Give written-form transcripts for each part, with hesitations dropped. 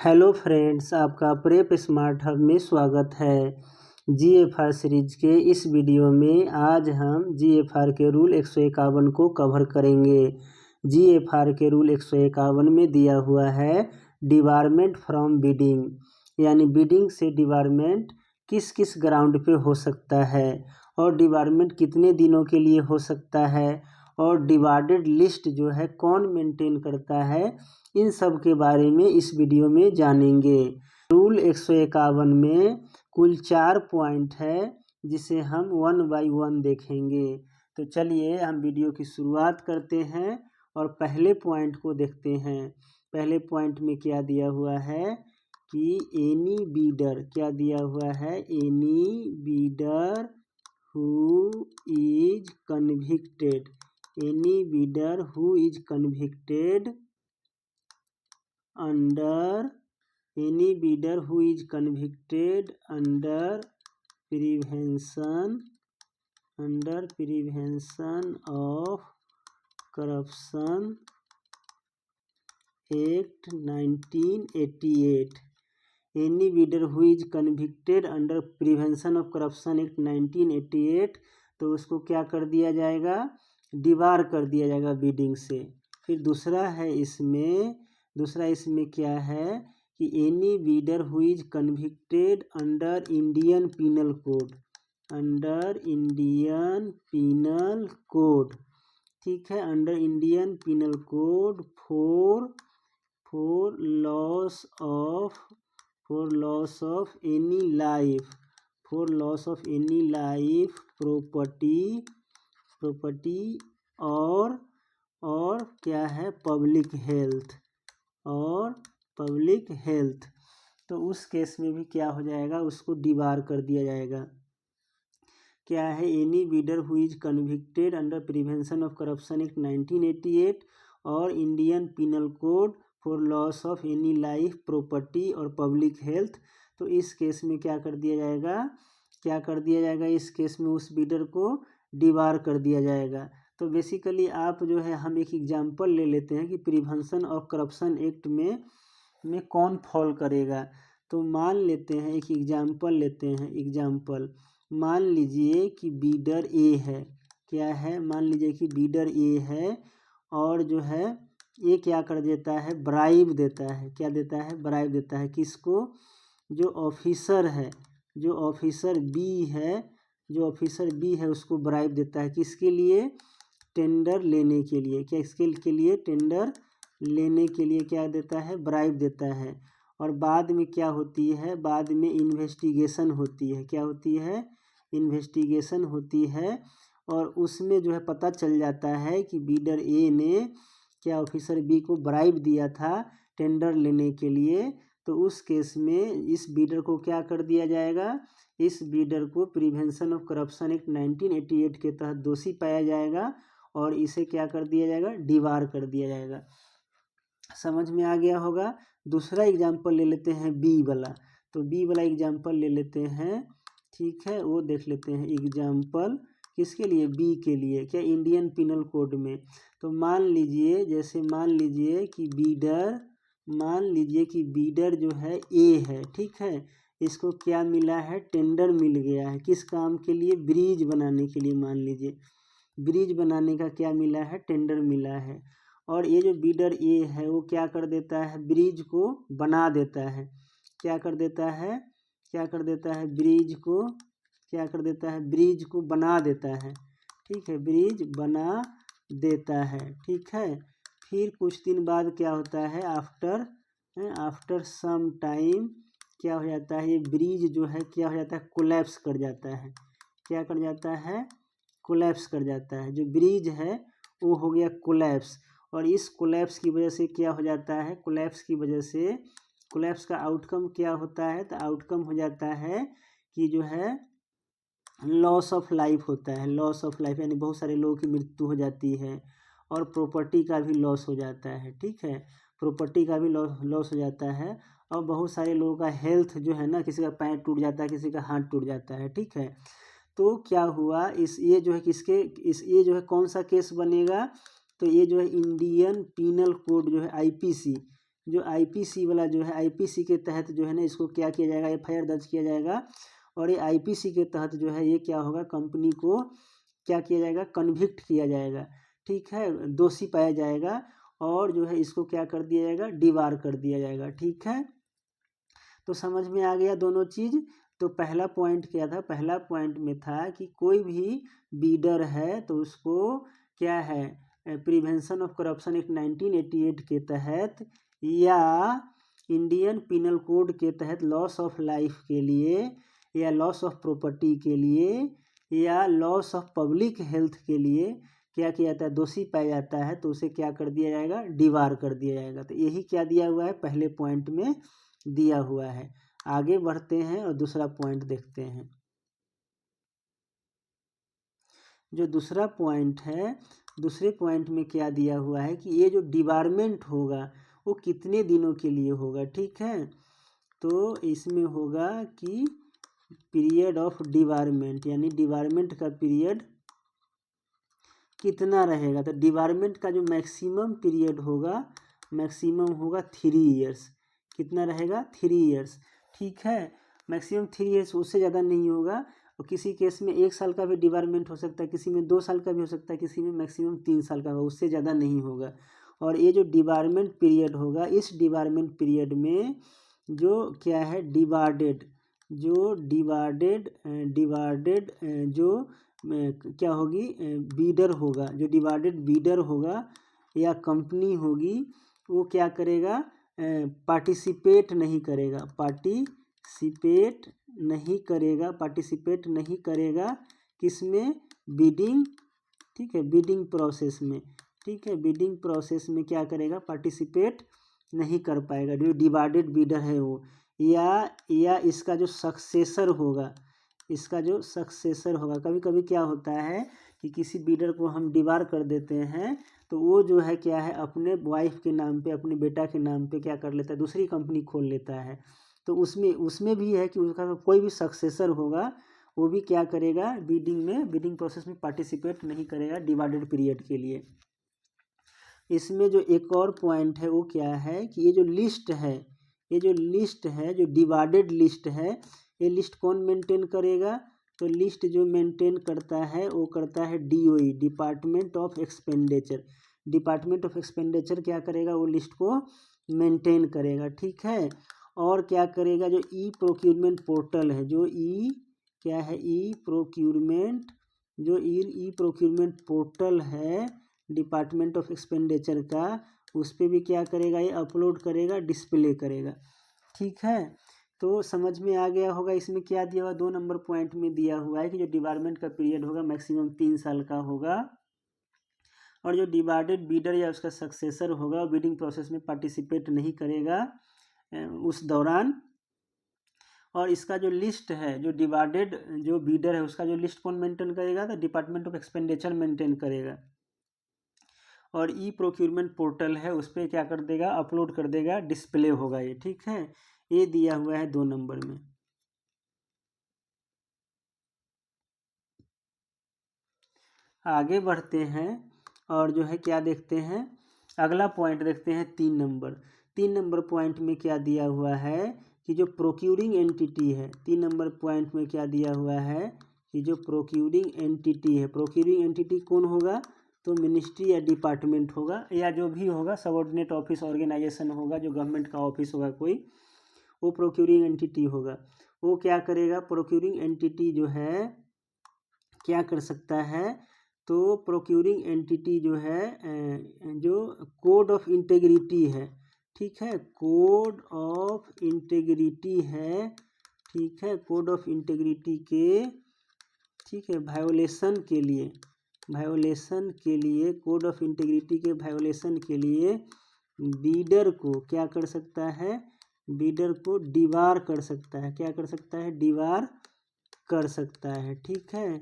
Hello friends, आपका prep smart hub में स्वागत है। जीएफआर सीरीज के इस वीडियो में आज हम जीएफआर के रूल 151 को कवर करेंगे। जीएफआर के रूल 151 में दिया हुआ है डिबारमेंट फ्रॉम बिडिंग, यानी बिडिंग से डिबारमेंट किस किस ग्राउंड पे हो सकता है और डिबारमेंट कितने दिनों के लिए हो सकता है और डिवाइडेड लिस्ट जो है कौन मेंटेन करता है, इन सब के बारे में इस वीडियो में जानेंगे। रूल 151 में कुल 4 पॉइंट है जिसे हम 1 बाय 1 देखेंगे। तो चलिए हम वीडियो की शुरुआत करते हैं और पहले पॉइंट को देखते हैं। पहले पॉइंट में क्या दिया हुआ है कि एनी बीडर, क्या दिया हुआ है, any bidder who is convicted, any bidder who is convicted under any bidder who is convicted under prevention of corruption act 1988, any bidder who is convicted under prevention of corruption act 1988, तो उसको क्या कर दिया जाएगा, debar कर दिया जाएगा bidding से। फिर दूसरा इसमें क्या है कि any bidder who is convicted under Indian penal code, under Indian penal code, ठीक है, under Indian penal code for loss of any life, property और क्या है, पब्लिक हेल्थ, तो उस केस में भी क्या हो जाएगा, उसको डिबार कर दिया जाएगा। क्या है, any bidder who is convicted under prevention of corruption act 1988 और Indian penal code for loss of any life, property और पब्लिक हेल्थ, तो इस केस में क्या कर दिया जाएगा, इस केस में उस बीडर को डिबार कर दिया जाएगा। तो बेसिकली आप जो है, हम एक एग्जांपल ले लेते हैं कि प्रिवेंशन ऑफ करप्शन एक्ट में कौन फॉल करेगा। तो मान लेते हैं, एक एग्जांपल लेते हैं। मान लीजिए कि बीडर ए है, क्या है, मान लीजिए कि बीडर ए है और जो है ये क्या कर देता है, ब्राइब देता है। क्या देता है, ब्राइब देता है। किसको, जो ऑफिसर बी है उसको ब्राइब देता है। किसके लिए, टेंडर लेने के लिए। क्या, इसके लिए टेंडर लेने के लिए क्या देता है, ब्राइब देता है। और बाद में क्या होती है, बाद में इन्वेस्टिगेशन होती है। क्या होती है, इन्वेस्टिगेशन होती है और उसमें जो है पता चल जाता है कि बीडर ए ने क्या ऑफिसर बी को ब्राइब दिया था टेंडर लेने के लिए। तो उस केस में इस बीडर को क्या कर दिया जाएगा, इस बीडर को प्रिवेंशन ऑफ करप्शन एक्ट 1988 के तहत दोषी पाया जाएगा और इसे क्या कर दिया जाएगा, डिबार कर दिया जाएगा। समझ में आ गया होगा। दूसरा एग्जाम्पल ले लेते हैं बी वाला। तो बी वाला एग्जाम्पल ले लेते हैं, ठीक है, वो देख लेते हैं एग्जाम्पल किसके लिए, बी के लिए। क्या, इंडियन पिनल कोड में। तो मान लीजिए कि बीडर जो है ए है, ठीक है, इसको क्या मिला है, टेंडर मिल गया है। किस काम के लिए, ब्रिज बनाने के लिए। मान लीजिए ब्रिज बनाने का क्या मिला है, टेंडर मिला है। और ये जो बीडर ए है वो क्या कर देता है, ब्रिज को बना देता है। क्या कर देता है, ब्रिज को बना देता है, ठीक है, ब्रिज बना देता है, ठीक है। फिर कुछ दिन बाद क्या होता है, आफ्टर सम टाइम क्या हो जाता है, ये ब्रिज जो है क्या हो जाता है, कोलैप्स कर जाता है। क्या कर जाता है, कोलैप्स कर जाता है। जो ब्रिज है वो हो गया कोलैप्स। और इस कोलैप्स की वजह से क्या हो जाता है, कोलैप्स का आउटकम क्या होता है, तो आउटकम हो जाता है कि जो है लॉस ऑफ लाइफ होता है। लॉस ऑफ लाइफ यानी बहुत सारे लोगों की मृत्यु हो जाती है और प्रॉपर्टी का भी लॉस हो जाता है, ठीक है, प्रॉपर्टी का भी लॉस हो जाता है। और बहुत सारे लोगों का हेल्थ जो है ना, किसी का पैर टूट जाता है, किसी का हाथ टूट जाता है, ठीक है। तो क्या हुआ, ये जो है कौन सा केस बनेगा, तो ये जो है इंडियन पीनल कोड जो है आईपीसी, जो आईपीसी वाला जो है, आईपीसी के तहत जो है ना इसको क्या किया जाएगा, एफआईआर दर्ज किया जाएगा। और ये आईपीसी के तहत जो है ये क्या होगा, कंपनी को क्या किया जाएगा, कन्विक्ट किया जाएगा, ठीक है, दोषी पाया जाएगा। और जो है इसको क्या कर दिया जाएगा, डिबार कर दिया जाएगा, ठीक है। तो समझ में आ गया दोनों चीज़। तो पहला पॉइंट क्या था, पहला पॉइंट में था कि कोई भी बीडर है तो उसको क्या है, प्रिवेंशन ऑफ करप्शन एक्ट 1988 के तहत या इंडियन पिनल कोड के तहत लॉस ऑफ लाइफ के लिए या लॉस ऑफ प्रॉपर्टी के लिए या लॉस ऑफ पब्लिक हेल्थ के लिए क्या किया जाता है, दोषी पाया जाता है तो उसे क्या कर दिया जाएगा, डिबार कर दिया जाएगा। तो यही क्या दिया हुआ है, पहले पॉइंट में दिया हुआ है। आगे बढ़ते हैं और दूसरा पॉइंट देखते हैं। जो दूसरा पॉइंट है, दूसरे पॉइंट में क्या दिया हुआ है कि ये जो डिबारमेंट होगा वो कितने दिनों के लिए होगा, ठीक है। तो इसमें होगा कि पीरियड ऑफ डिबारमेंट, यानी डिबारमेंट का पीरियड कितना रहेगा। तो डिबारमेंट का जो मैक्सिमम पीरियड होगा, मैक्सिमम होगा 3 ईयर्स। कितना रहेगा, 3 ईयर्स, ठीक है। मैक्सिमम 3 ईयर्स, उससे ज़्यादा नहीं होगा। और किसी केस में 1 साल का भी डिबारमेंट हो सकता है, किसी में 2 साल का भी हो सकता है, किसी में मैक्सिमम 3 साल का होगा, उससे ज़्यादा नहीं होगा। और ये जो डिबारमेंट पीरियड होगा, इस डिबारमेंट पीरियड में जो क्या है, डिवार्डेड जो क्या होगी, बीडर होगा, जो डिवार्डेड बीडर होगा या कंपनी होगी, वो क्या करेगा, पार्टिसिपेट नहीं करेगा, पार्टिसिपेट नहीं करेगा किसमें, बिडिंग, ठीक है, बिडिंग प्रोसेस में, ठीक है, बिडिंग प्रोसेस में क्या करेगा, पार्टिसिपेट नहीं कर पाएगा जो डिवार्डेड बीडर है वो। या इसका जो सक्सेसर होगा, कभी कभी क्या होता है कि किसी बीडर को हम डिबार कर देते हैं तो वो जो है क्या है, अपने वाइफ के नाम पे, अपने बेटा के नाम पे क्या कर लेता है, दूसरी कंपनी खोल लेता है। तो उसमें भी है कि उसका कोई भी सक्सेसर होगा वो भी क्या करेगा, बिडिंग प्रोसेस में पार्टिसिपेट नहीं करेगा डिवार्डेड पीरियड के लिए। इसमें जो एक और पॉइंट है वो क्या है कि ये जो लिस्ट है, जो डिवार्डेड लिस्ट है, ये लिस्ट कौन मेंटेन करेगा, तो लिस्ट जो मेंटेन करता है वो करता है DOE, डिपार्टमेंट ऑफ एक्सपेंडिचर क्या करेगा, वो लिस्ट को मेंटेन करेगा, ठीक है। और क्या करेगा, जो ई प्रोक्यूरमेंट पोर्टल है, ई प्रोक्यूरमेंट पोर्टल है डिपार्टमेंट ऑफ एक्सपेंडिचर का, उस पर भी क्या करेगा, ये अपलोड करेगा, डिस्प्ले करेगा, ठीक है। तो समझ में आ गया होगा। इसमें क्या दिया हुआ, 2 नंबर पॉइंट में दिया हुआ है कि जो डिबारमेंट का पीरियड होगा मैक्सिमम 3 साल का होगा। और जो डिवार्डेड बीडर या उसका सक्सेसर होगा बिडिंग प्रोसेस में पार्टिसिपेट नहीं करेगा उस दौरान। और इसका जो लिस्ट है, जो डिवार्डेड जो बीडर है उसका जो लिस्ट कौन मेंटेन करेगा, तो डिपार्टमेंट ऑफ एक्सपेंडिचर मेंटेन करेगा। और ई प्रोक्यूरमेंट पोर्टल है उस पर क्या कर देगा, अपलोड कर देगा, डिस्प्ले होगा ये, ठीक है। ये दिया हुआ है 2 नंबर में। आगे बढ़ते हैं और जो है क्या देखते हैं, अगला पॉइंट देखते हैं 3 नंबर पॉइंट में क्या दिया हुआ है कि जो प्रोक्यूरिंग एंटिटी है, 3 नंबर पॉइंट में क्या दिया हुआ है कि जो प्रोक्यूरिंग एंटिटी कौन होगा, तो मिनिस्ट्री या डिपार्टमेंट होगा या जो भी होगा, सबऑर्डिनेट ऑफिस ऑर्गेनाइजेशन होगा, जो गवर्नमेंट का ऑफिस होगा कोई, वो प्रोक्यूरिंग एंटिटी होगा। वो क्या करेगा, प्रोक्यूरिंग एंटिटी जो है क्या कर सकता है, तो प्रोक्यूरिंग एंटिटी जो है जो कोड ऑफ इंटेग्रिटी है, ठीक है, कोड ऑफ इंटेग्रिटी है, ठीक है, कोड ऑफ इंटेग्रिटी के, ठीक है, वायोलेशन के लिए कोड ऑफ इंटेग्रिटी के वायोलेशन के लिए बीडर को क्या कर सकता है, बीडर को डिबार कर सकता है, क्या कर सकता है, डिबार कर सकता है, ठीक है,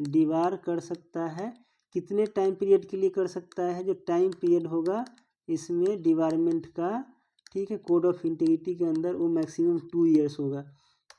डिबार कर सकता है। कितने टाइम पीरियड के लिए कर सकता है, जो टाइम पीरियड होगा इसमें डिबारमेंट का, ठीक है, कोड ऑफ इंटेग्रिटी के अंदर वो मैक्सिमम 2 ईयर्स होगा,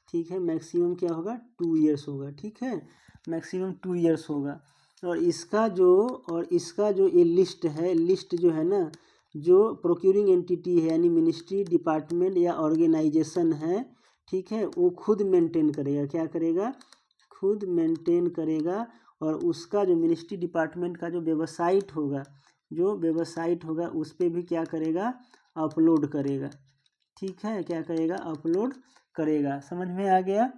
ठीक है, मैक्सिमम क्या होगा, 2 ईयर्स होगा, ठीक है, मैक्सिमम 2 ईयर्स होगा। और इसका जो ये लिस्ट जो है ना, जो प्रोक्यूरिंग एंटिटी है यानी मिनिस्ट्री, डिपार्टमेंट या ऑर्गेनाइजेशन है, ठीक है, वो खुद मेंटेन करेगा। क्या करेगा? खुद मेंटेन करेगा। और उसका जो मिनिस्ट्री डिपार्टमेंट का जो वेबसाइट होगा उस पर भी क्या करेगा? अपलोड करेगा। ठीक है, क्या करेगा? अपलोड करेगा। समझ में आ गया?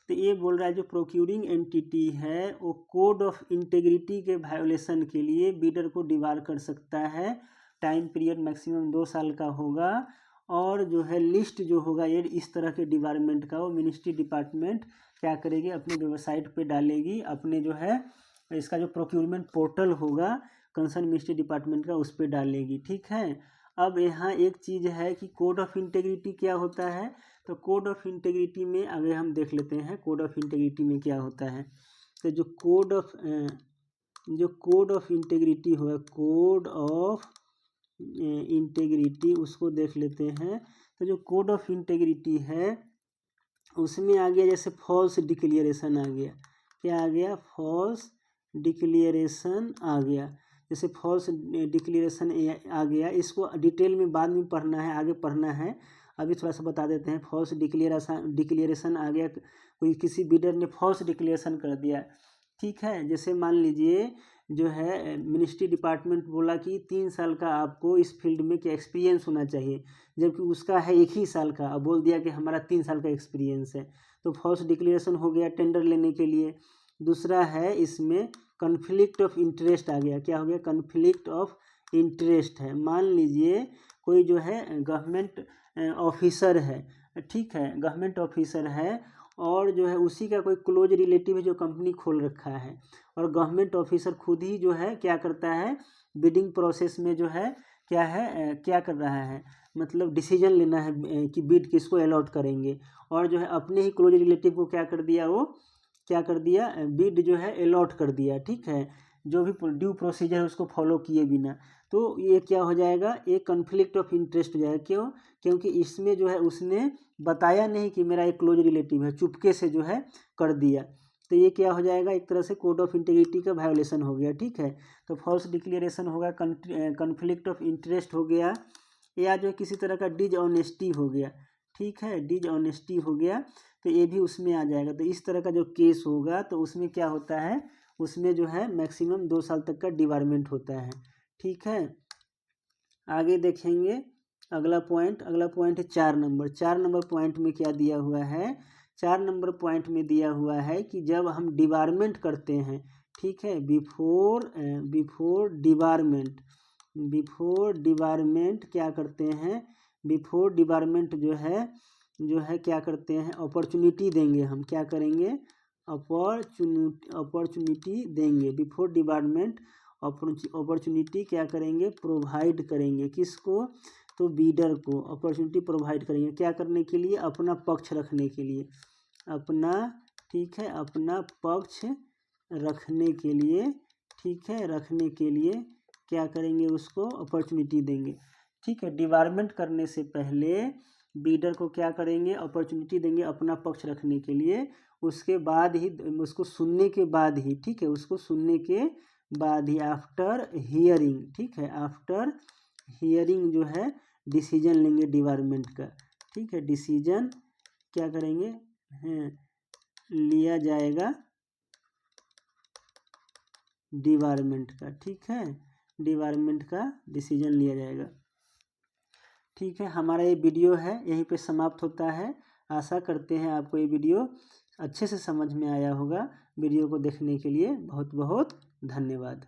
तो ये बोल रहा है जो प्रोक्यूरिंग एंटिटी है वो कोड ऑफ इंटेग्रिटी के वायोलेशन के लिए बीडर को डिबार कर सकता है। टाइम पीरियड मैक्सिमम 2 साल का होगा। और जो है लिस्ट जो होगा ये इस तरह के डिपार्टमेंट का वो मिनिस्ट्री डिपार्टमेंट क्या करेगी? अपने वेबसाइट पे डालेगी। अपने जो है इसका जो प्रोक्यूरमेंट पोर्टल होगा कंसर्न मिनिस्ट्री डिपार्टमेंट का उस पर डालेगी। ठीक है। अब यहाँ एक चीज़ है कि कोड ऑफ इंटेग्रिटी क्या होता है। तो कोड ऑफ इंटेग्रिटी में अगर हम देख लेते हैं कोड ऑफ इंटेग्रिटी में क्या होता है। तो जो कोड ऑफ इंटेग्रिटी होगा, कोड ऑफ इंटेग्रिटी उसको देख लेते हैं। तो जो कोड ऑफ इंटेग्रिटी है उसमें आ गया जैसे फॉल्स डिक्लेरेशन आ गया। क्या आ गया? फॉल्स डिक्लेरेशन आ गया। जैसे फॉल्स डिक्लेरेशन आ गया, इसको डिटेल में बाद में पढ़ना है, आगे पढ़ना है, अभी थोड़ा सा बता देते हैं। फॉल्स डिक्लेरेशन आ गया, कोई किसी बिडर ने फॉल्स डिक्लेरेशन कर दिया। ठीक है, जैसे मान लीजिए जो है मिनिस्ट्री डिपार्टमेंट बोला कि 3 साल का आपको इस फील्ड में क्या एक्सपीरियंस होना चाहिए, जबकि उसका है 1 ही साल का। अब बोल दिया कि हमारा 3 साल का एक्सपीरियंस है, तो फॉल्स डिक्लेरेशन हो गया टेंडर लेने के लिए। दूसरा है इसमें कन्फ्लिक्ट ऑफ इंटरेस्ट आ गया। क्या हो गया? कन्फ्लिक्ट ऑफ इंटरेस्ट है। मान लीजिए कोई जो है गवर्नमेंट ऑफिसर है, ठीक है, गवर्नमेंट ऑफिसर है और जो है उसी का कोई क्लोज रिलेटिव है जो कंपनी खोल रखा है, और गवर्नमेंट ऑफिसर खुद ही जो है क्या करता है, बिडिंग प्रोसेस में जो है क्या कर रहा है, मतलब डिसीजन लेना है कि बिड किसको अलॉट करेंगे। और जो है अपने ही क्लोज रिलेटिव को क्या कर दिया, वो क्या कर दिया, बिड जो है अलॉट कर दिया। ठीक है, जो भी ड्यू प्रोसीजर है उसको फॉलो किए बिना। तो ये क्या हो जाएगा? एक कन्फ्लिक्ट ऑफ इंटरेस्ट हो जाएगा। क्यों? क्योंकि इसमें जो है उसने बताया नहीं कि मेरा एक क्लोज रिलेटिव है, चुपके से जो है कर दिया। तो ये क्या हो जाएगा? एक तरह से कोड ऑफ इंटेग्रिटी का वायोलेशन हो गया। ठीक है, तो फॉल्स डिक्लेरेशन होगा, कन्फ्लिक्ट ऑफ इंटरेस्ट हो गया, या जो किसी तरह का डिसऑनेस्टी हो गया। ठीक है, डिसऑनेस्टी हो गया, तो ये भी उसमें आ जाएगा। तो इस तरह का जो केस होगा तो उसमें क्या होता है, उसमें जो है मैक्सिमम 2 साल तक का डिबारमेंट होता है। ठीक है, आगे देखेंगे अगला पॉइंट है 4 नंबर। 4 नंबर पॉइंट में क्या दिया हुआ है? 4 नंबर पॉइंट में दिया हुआ है कि जब हम डिबारमेंट करते हैं, ठीक है, बिफोर डिबारमेंट क्या करते हैं, बिफोर डिबारमेंट जो है क्या करते हैं, अपॉर्चुनिटी देंगे। हम क्या करेंगे? अपॉर्चुनिटी देंगे। बिफोर डिबारमेंट अपॉर्चुनिटी क्या करेंगे? प्रोवाइड करेंगे। किसको? तो बीडर को अपॉर्चुनिटी प्रोवाइड करेंगे। क्या करने के लिए? अपना पक्ष रखने के लिए, अपना, ठीक है, अपना पक्ष रखने के लिए, ठीक है, रखने के लिए क्या करेंगे? उसको अपॉर्चुनिटी देंगे। ठीक है, डिबारमेंट करने से पहले बीडर को क्या करेंगे? अपॉर्चुनिटी देंगे अपना पक्ष रखने के लिए। उसके बाद ही उसको सुनने के बाद ही, ठीक है, उसको सुनने के बाद ही, आफ्टर हियरिंग, ठीक है, आफ्टर हियरिंग जो है डिसीजन लेंगे डिबारमेंट का। ठीक है, डिसीजन क्या करेंगे? लिया जाएगा डिबारमेंट का। ठीक है, डिबारमेंट का डिसीजन लिया जाएगा। ठीक है, हमारा ये वीडियो है यहीं पे समाप्त होता है। आशा करते हैं आपको ये वीडियो अच्छे से समझ में आया होगा। वीडियो को देखने के लिए बहुत बहुत धन्यवाद।